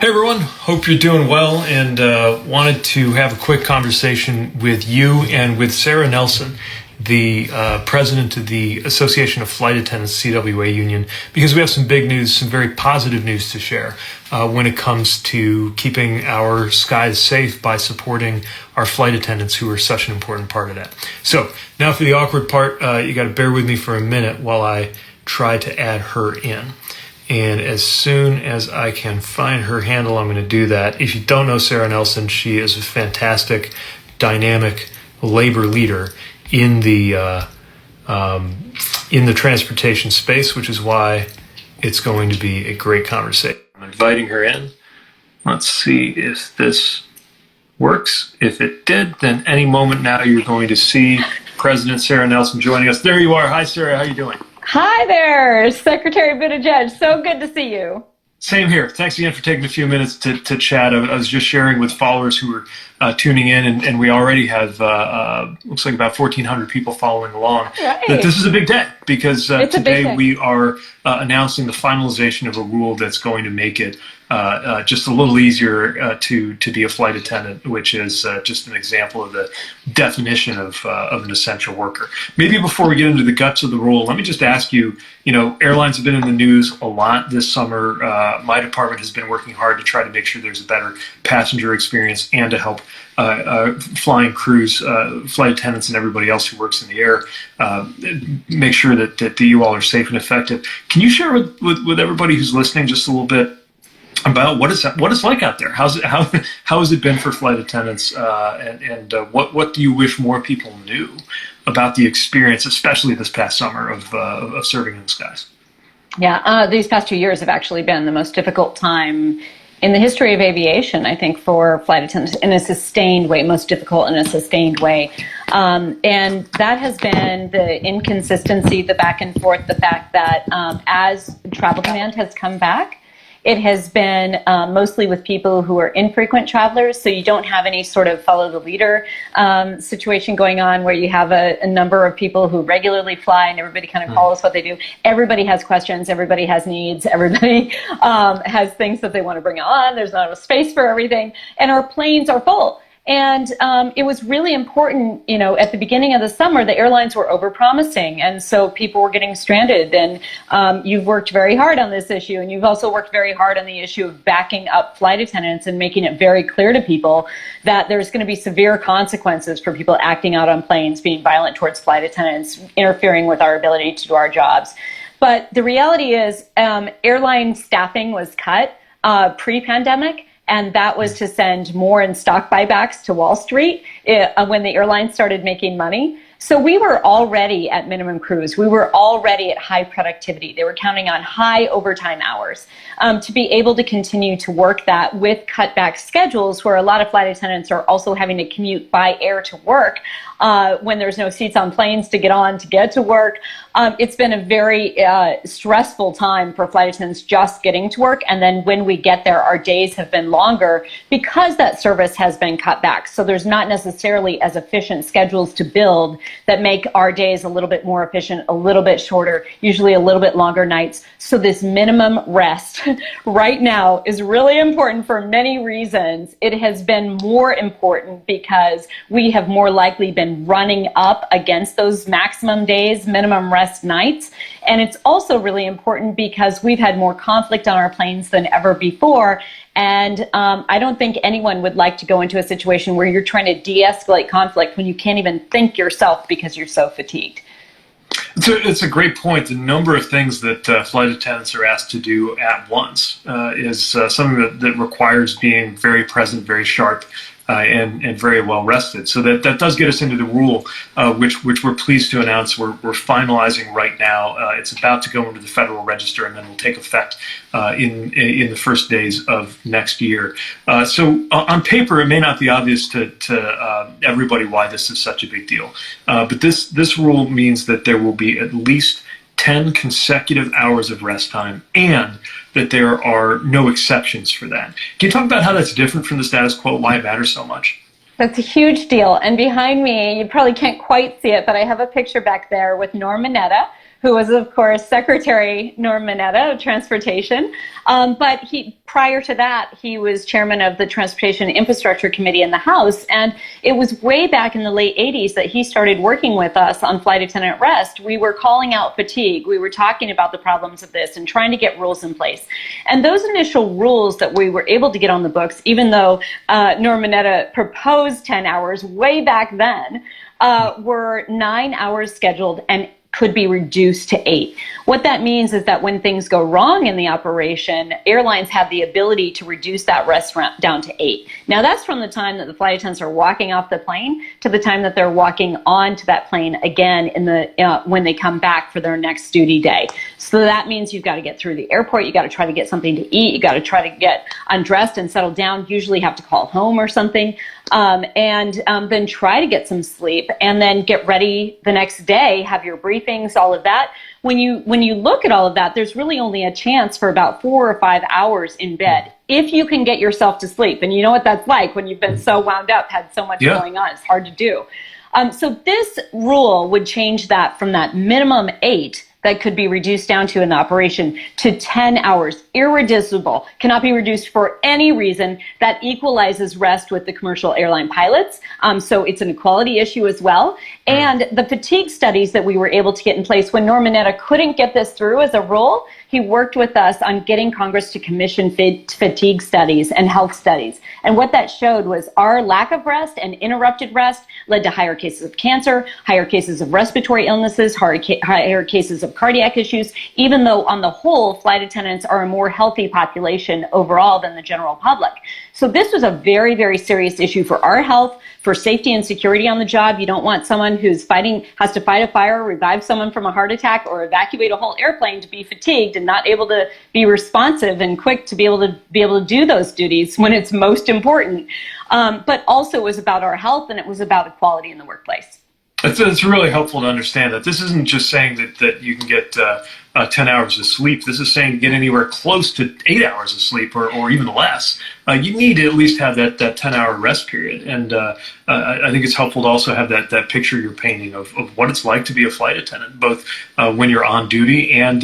Hey everyone, hope you're doing well and wanted to have a quick conversation with you and with Sarah Nelson, the president of the Association of Flight Attendants CWA Union, because we have some big news, some very positive news to share when it comes to keeping our skies safe by supporting our flight attendants who are such an important part of that. So now for the awkward part, you got to bear with me for a minute while I try to add her in. And as soon as I can find her handle, I'm going to do that. If you don't know Sarah Nelson, she is a fantastic, dynamic labor leader in the transportation space, which is why it's going to be a great conversation. I'm inviting her in. Let's see if this works. If it did, then any moment now you're going to see President Sarah Nelson joining us. There you are. Hi, Sarah. How are you doing? Hi there, Secretary Buttigieg. So good to see you. Same here. Thanks again for taking a few minutes to chat. I was just sharing with followers who were tuning in, and we already have, looks like about 1,400 people following along. Right. That this is a big day because today we day. are announcing the finalization of a rule that's going to make it just a little easier to be a flight attendant, which is just an example of the definition of an essential worker. Maybe before we get into the guts of the rule, let me just ask you, airlines have been in the news a lot this summer. My department has been working hard to try to make sure there's a better passenger experience and to help flying crews, flight attendants, and everybody else who works in the air make sure that you all are safe and effective. Can you share with everybody who's listening just a little bit about what it's like out there? How has it been for flight attendants, and what do you wish more people knew about the experience, especially this past summer of serving in the skies? Yeah, these past 2 years have actually been the most difficult time in the history of aviation, I think, for flight attendants in a sustained way, most difficult in a sustained way. And that has been the inconsistency, the back and forth, the fact that as travel demand has come back, it has been mostly with people who are infrequent travelers, so you don't have any sort of follow the leader situation going on where you have a number of people who regularly fly and everybody kind of follows what they do. Everybody has questions, everybody has needs, everybody has things that they want to bring on. There's not enough space for everything, and our planes are full. And it was really important, at the beginning of the summer, the airlines were overpromising, and so people were getting stranded. And you've worked very hard on this issue, and you've also worked very hard on the issue of backing up flight attendants and making it very clear to people that there's going to be severe consequences for people acting out on planes, being violent towards flight attendants, interfering with our ability to do our jobs. But the reality is airline staffing was cut pre-pandemic. And that was to send more in stock buybacks to Wall Street when the airlines started making money. So we were already at minimum crews. We were already at high productivity. They were counting on high overtime hours to be able to continue to work that with cutback schedules where a lot of flight attendants are also having to commute by air to work when there's no seats on planes to get on to get to work. It's been a very stressful time for flight attendants just getting to work. And then when we get there, our days have been longer because that service has been cut back. So there's not necessarily as efficient schedules to build that make our days a little bit more efficient, a little bit shorter, usually a little bit longer nights. So this minimum rest right now is really important for many reasons. It has been more important because we have more likely been running up against those maximum days, minimum rest nights. And it's also really important because we've had more conflict on our planes than ever before. And I don't think anyone would like to go into a situation where you're trying to de-escalate conflict when you can't even think yourself because you're so fatigued. It's a great point. The number of things that flight attendants are asked to do at once is something that requires being very present, very sharp, and very well rested. So that does get us into the rule, which we're pleased to announce we're finalizing right now. It's about to go into the Federal Register and then will take effect in the first days of next year. So on paper, it may not be obvious to everybody why this is such a big deal, but this rule means that there will be at least 10 consecutive hours of rest time, and that there are no exceptions for that. Can you talk about how that's different from the status quo, why it matters so much? That's a huge deal. And behind me, you probably can't quite see it, but I have a picture back there with Norm Mineta, who was, of course, Secretary Norm Mineta of Transportation. But prior to that, he was chairman of the Transportation Infrastructure Committee in the House. And it was way back in the late 80s that he started working with us on flight attendant rest. We were calling out fatigue. We were talking about the problems of this and trying to get rules in place. And those initial rules that we were able to get on the books, even though Norm Mineta proposed 10 hours way back then, were 9 hours scheduled and could be reduced to 8. What that means is that when things go wrong in the operation, airlines have the ability to reduce that rest down to 8. Now that's from the time that the flight attendants are walking off the plane to the time that they're walking onto that plane again when they come back for their next duty day. So that means you've got to get through the airport, you got to try to get something to eat, you got to try to get undressed and settled down, usually have to call home or something, and then try to get some sleep, and then get ready the next day, have your briefings, all of that. When you look at all of that, there's really only a chance for about 4 or 5 hours in bed, if you can get yourself to sleep. And you know what that's like when you've been so wound up, had so much going on. It's hard to do. So this rule would change that from that minimum 8 that could be reduced down to an operation to 10 hours, irreducible, cannot be reduced for any reason. That equalizes rest with the commercial airline pilots. So it's an equality issue as well. And the fatigue studies that we were able to get in place when Norm Mineta couldn't get this through as a rule, he worked with us on getting Congress to commission fatigue studies and health studies. And what that showed was our lack of rest and interrupted rest led to higher cases of cancer, higher cases of respiratory illnesses, higher cases of cardiac issues, even though on the whole, flight attendants are a more healthy population overall than the general public. So this was a very, very serious issue for our health, for safety and security on the job. You don't want someone who's has to fight a fire, revive someone from a heart attack, or evacuate a whole airplane to be fatigued and not able to be responsive and quick to be able to do those duties when it's most important. But also it was about our health, and it was about equality in the workplace. It's really helpful to understand that this isn't just saying that you can get 10 hours of sleep. This is saying get anywhere close to 8 hours of sleep or even less. You need to at least have that 10-hour rest period. And I think it's helpful to also have that picture you're painting of what it's like to be a flight attendant, both when you're on duty and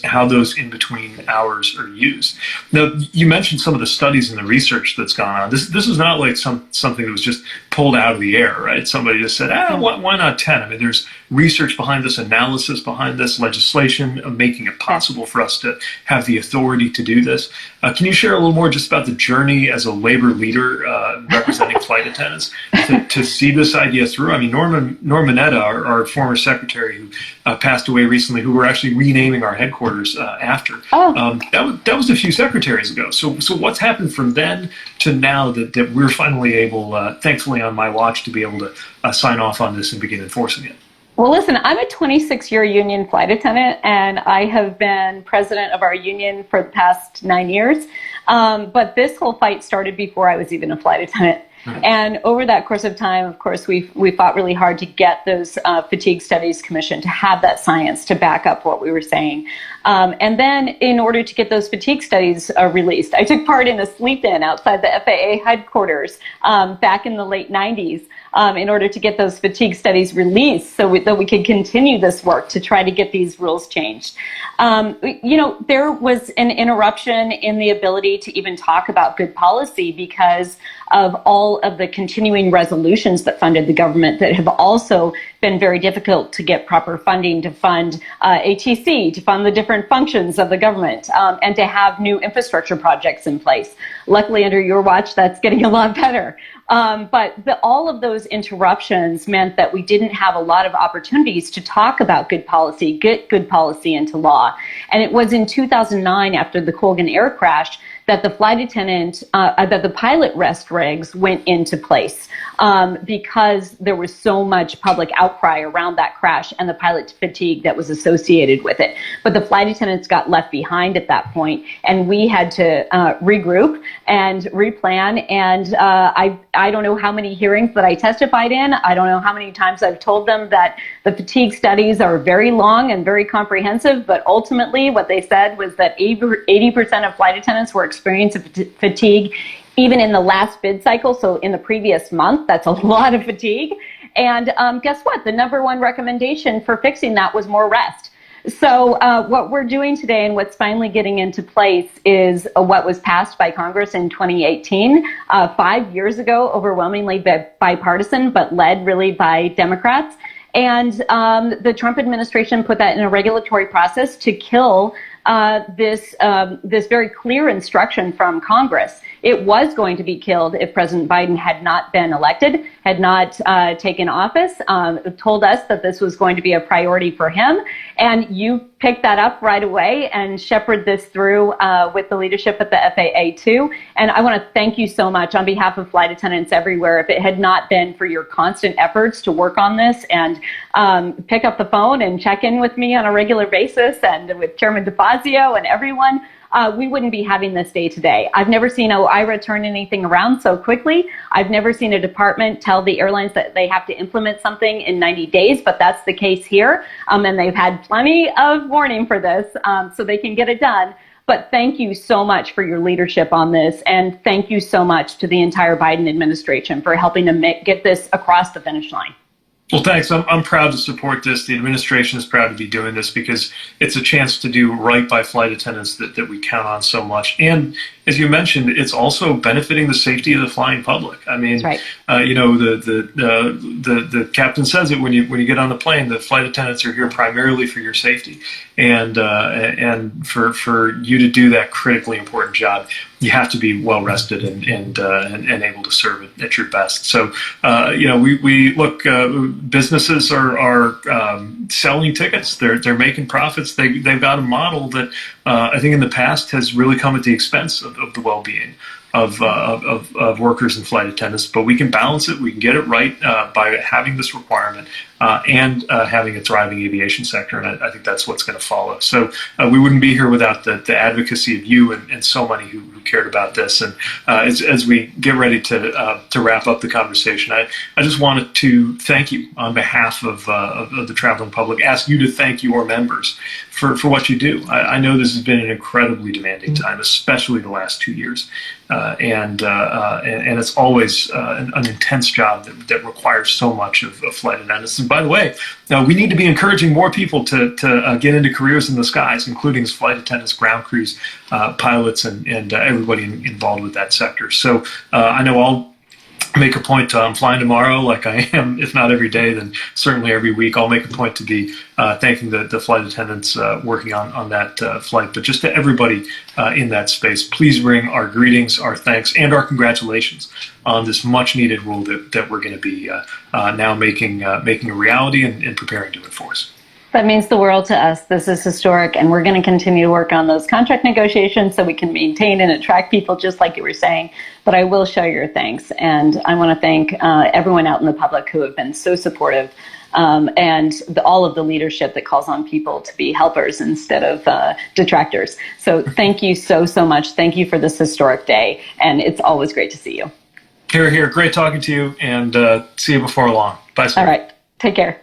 how those in-between hours are used. Now, you mentioned some of the studies and the research that's gone on. This is not like something that was just pulled out of the air, right? Somebody just said, why not 10? I mean, there's research behind this, analysis behind this, legislation making it possible for us to have the authority to do this. Can you share a little more just about the journey as a labor leader representing flight attendants to see this idea through? I mean, Norm Mineta, our former secretary who passed away recently, who we're actually renaming our headquarters after, that was a few secretaries ago. So what's happened from then to now that we're finally able, thankfully on my watch, to be able to sign off on this and begin enforcing it? Well, listen, I'm a 26-year union flight attendant, and I have been president of our union for the past 9 years. But this whole fight started before I was even a flight attendant. And over that course of time, of course, we fought really hard to get those fatigue studies commissioned, to have that science to back up what we were saying. And then in order to get those fatigue studies released, I took part in a sleep-in outside the FAA headquarters back in the late 90s. In order to get those fatigue studies released so that we could continue this work to try to get these rules changed. There was an interruption in the ability to even talk about good policy because of all of the continuing resolutions that funded the government that have also been very difficult to get proper funding to fund ATC, to fund the different functions of the government, and to have new infrastructure projects in place. Luckily, under your watch, that's getting a lot better. But all of those interruptions meant that we didn't have a lot of opportunities to talk about good policy, get good policy into law. And it was in 2009, after the Colgan air crash, that the pilot rest regs went into place because there was so much public outcry around that crash and the pilot fatigue that was associated with it. But the flight attendants got left behind at that point, and we had to regroup and replan. And I don't know how many hearings that I testified in. I don't know how many times I've told them that the fatigue studies are very long and very comprehensive, but ultimately what they said was that 80% of flight attendants were experiencing fatigue even in the last bid cycle. So in the previous month, that's a lot of fatigue. And guess what? The number one recommendation for fixing that was more rest. So what we're doing today and what's finally getting into place is what was passed by Congress in 2018, 5 years ago, overwhelmingly bipartisan, but led really by Democrats. And the Trump administration put that in a regulatory process to kill this very clear instruction from Congress. It was going to be killed if President Biden had not been elected, had not taken office, told us that this was going to be a priority for him. And you picked that up right away and shepherded this through with the leadership at the FAA too. And I want to thank you so much on behalf of flight attendants everywhere. If it had not been for your constant efforts to work on this and pick up the phone and check in with me on a regular basis and with Chairman DeFazio and everyone, we wouldn't be having this day today. I've never seen OIRA turn anything around so quickly. I've never seen a department tell the airlines that they have to implement something in 90 days, but that's the case here. And they've had plenty of warning for this, so they can get it done. But thank you so much for your leadership on this. And thank you so much to the entire Biden administration for helping to get this across the finish line. Well, thanks. I'm proud to support this. The administration is proud to be doing this because it's a chance to do right by flight attendants that we count on so much. And as you mentioned, it's also benefiting the safety of the flying public. I mean, right. You know, the captain says it when you get on the plane. The flight attendants are here primarily for your safety, and for you to do that critically important job, you have to be well rested and able to serve it at your best. So, you know, we look. Businesses are selling tickets. They're making profits. They've got a model that I think in the past has really come at the expense of the well-being of workers and flight attendants. But we can balance it. We can get it right by having this requirement and having a thriving aviation sector. And I think that's what's going to follow. So we wouldn't be here without the advocacy of you and so many who cared about this. And as we get ready to wrap up the conversation, I just wanted to thank you on behalf of the traveling public, ask you to thank your members for what you do. I know this has been an incredibly demanding time, especially the last 2 years. And it's always an intense job that requires so much of flight attendants. And by the way, we need to be encouraging more people to get into careers in the skies, including flight attendants, ground crews, pilots, and everybody involved with that sector. So I know I'll make a point to flying tomorrow like I am, if not every day, then certainly every week. I'll make a point to be thanking the flight attendants working on that flight. But just to everybody in that space, please bring our greetings, our thanks, and our congratulations on this much-needed rule that we're going to be now making a reality and preparing to enforce. That means the world to us. This is historic, and we're going to continue to work on those contract negotiations so we can maintain and attract people, just like you were saying. But I will show your thanks, and I want to thank everyone out in the public who have been so supportive, and all of the leadership that calls on people to be helpers instead of detractors. So thank you so much. Thank you for this historic day, and it's always great to see you. Here. Great talking to you, and see you before long. Bye, sir. All right. Take care.